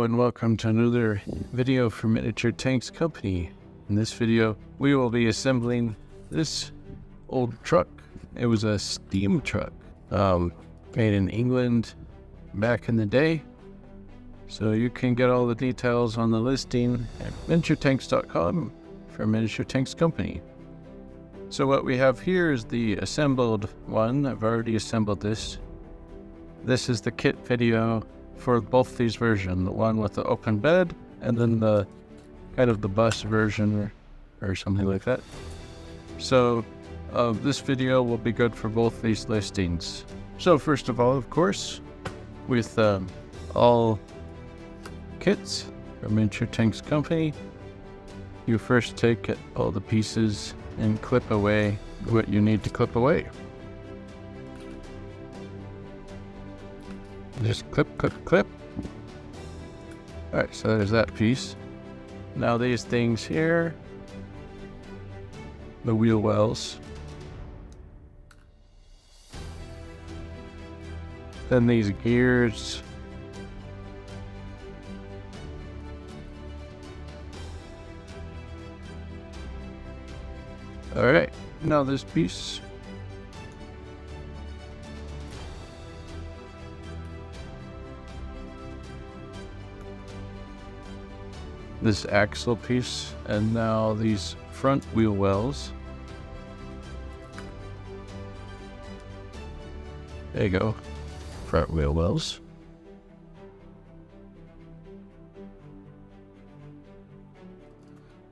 Hello and welcome to another video from Miniature Tanks Company. In this video, we will be assembling this old truck. It was a steam truck, made in England back in the day. So you can get all the details on the listing at miniaturetanks.com for Miniature Tanks Company. So what we have here is the assembled one. I've already assembled this. This is the kit video for both these versions, the one with the open bed and then the kind of the bus version or something like that. So this video will be good for both these listings. So first of all, of course, with all kits from Miniature Tanks Company, you first take all the pieces and clip away what you need to clip away. Just clip, clip, clip. Alright, so there's that piece. Now these things here, the wheel wells. Then these gears. Alright, now this piece. This axle piece, and now these front wheel wells. There you go, front wheel wells.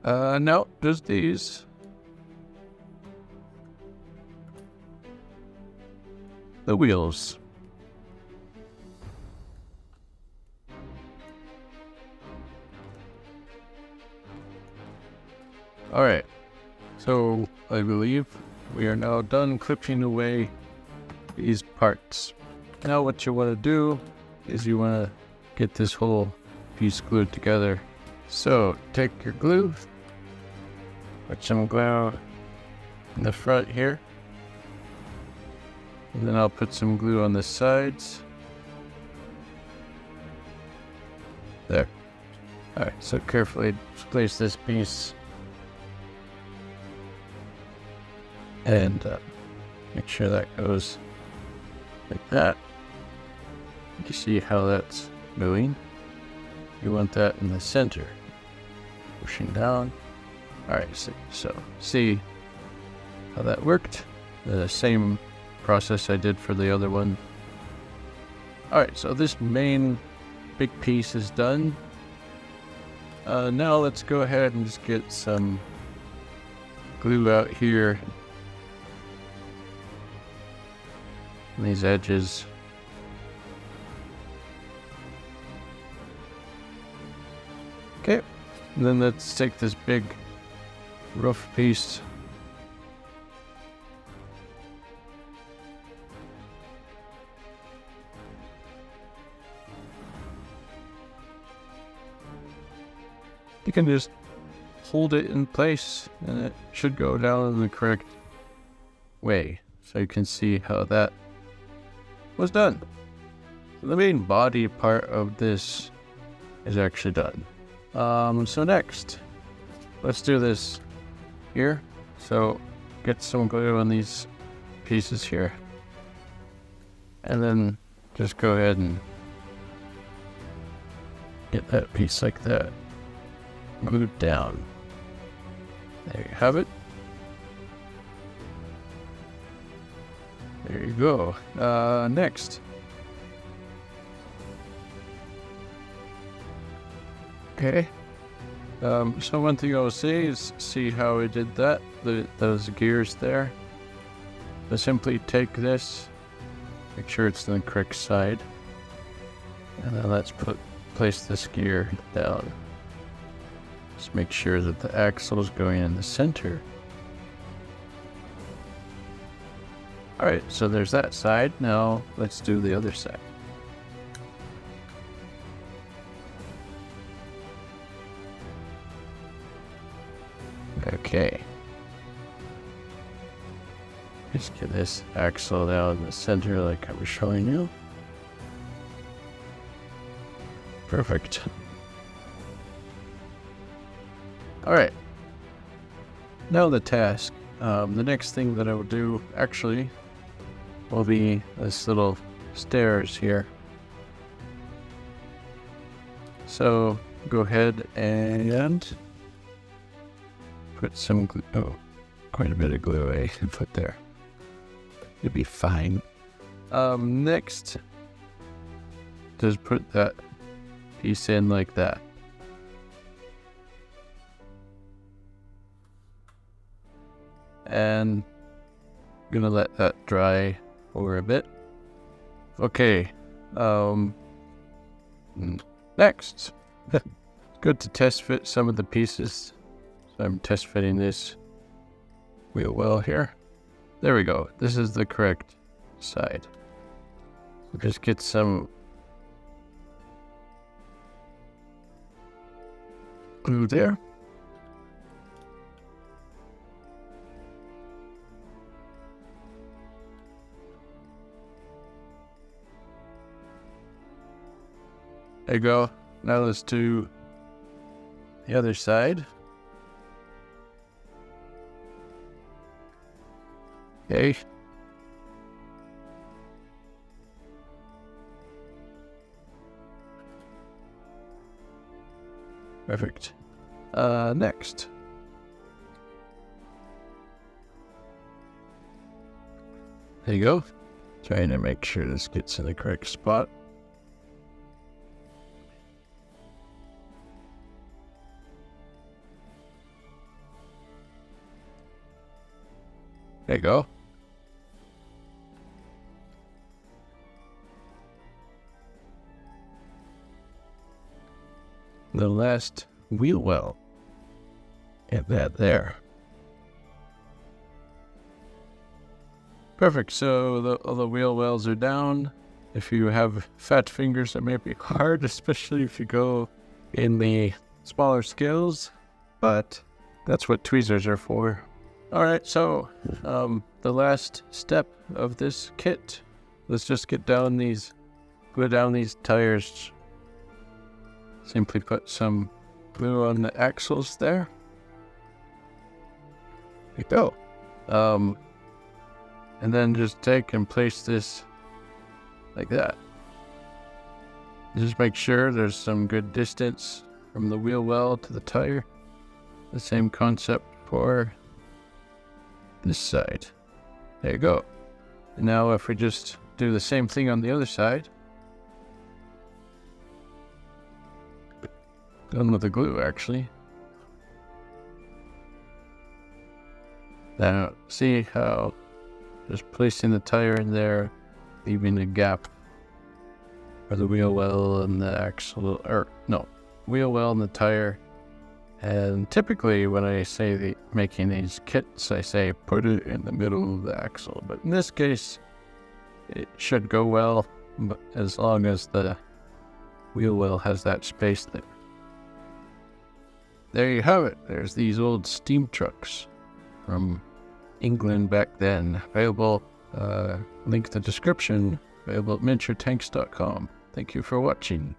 No, just these. The wheels. Alright, so I believe we are now done clipping away these parts. Now what you want to do is you want to get this whole piece glued together. So take your glue, put some glue in the front here, and then I'll put some glue on the sides. There. Alright, so carefully place this piece and make sure that goes like that. You see how that's moving? You want that in the center, pushing down. Alright, so see how that worked? The same process I did for the other one. Alright, so this main big piece is done. Now let's go ahead and just get some glue out here. These edges. Okay, and then let's take this big rough piece. You can just hold it in place and it should go down in the correct way. So you can see how that was done. The main body part of this is actually done. So next, let's do this here. So get some glue on these pieces here. And then just go ahead and get that piece like that glued down. There you have it. There you go. Next. Okay. So one thing I will say is see how we did that. Those gears there. So simply take this, make sure it's on the correct side, and then let's place this gear down. Just make sure that the axle is going in the center. Alright, so there's that side. Now let's do the other side. Okay. Just get this axle down in the center like I was showing you. Perfect. Alright. Now the task. The next thing that I will do, actually, will be this little stairs here. So, go ahead and put some glue. Oh, quite a bit of glue I put there. It'll be fine. Next, just put that piece in like that. And I'm gonna let that dry over a bit. Okay. Next. It's good to test fit some of the pieces. So I'm test fitting this wheel well here. There we go. This is the correct side. So just get some glue there. There you go. Now let's do the other side. Okay. Perfect. Next. There you go. Trying to make sure this gets in the correct spot. There you go. The last wheel well. Get that there. Perfect. So all the wheel wells are down. If you have fat fingers, it may be hard, especially if you go in the smaller scales, but that's what tweezers are for. All right, so the last step of this kit, let's just glue down these tires. Simply put some glue on the axles there. There you go. And then just take and place this like that. Just make sure there's some good distance from the wheel well to the tire. The same concept for this side. There you go. And now if we just do the same thing on the other side. Done with the glue, actually. Now, see how just placing the tire in there, leaving a gap for the wheel well and the axle, or no, wheel well and the tire. And typically when I say making these kits, I say put it in the middle of the axle. But in this case, it should go well, but as long as the wheel well has that space there. There you have it. There's these old steam trucks from England back then. Available, link in the description, available at miniaturetanks.com. Thank you for watching.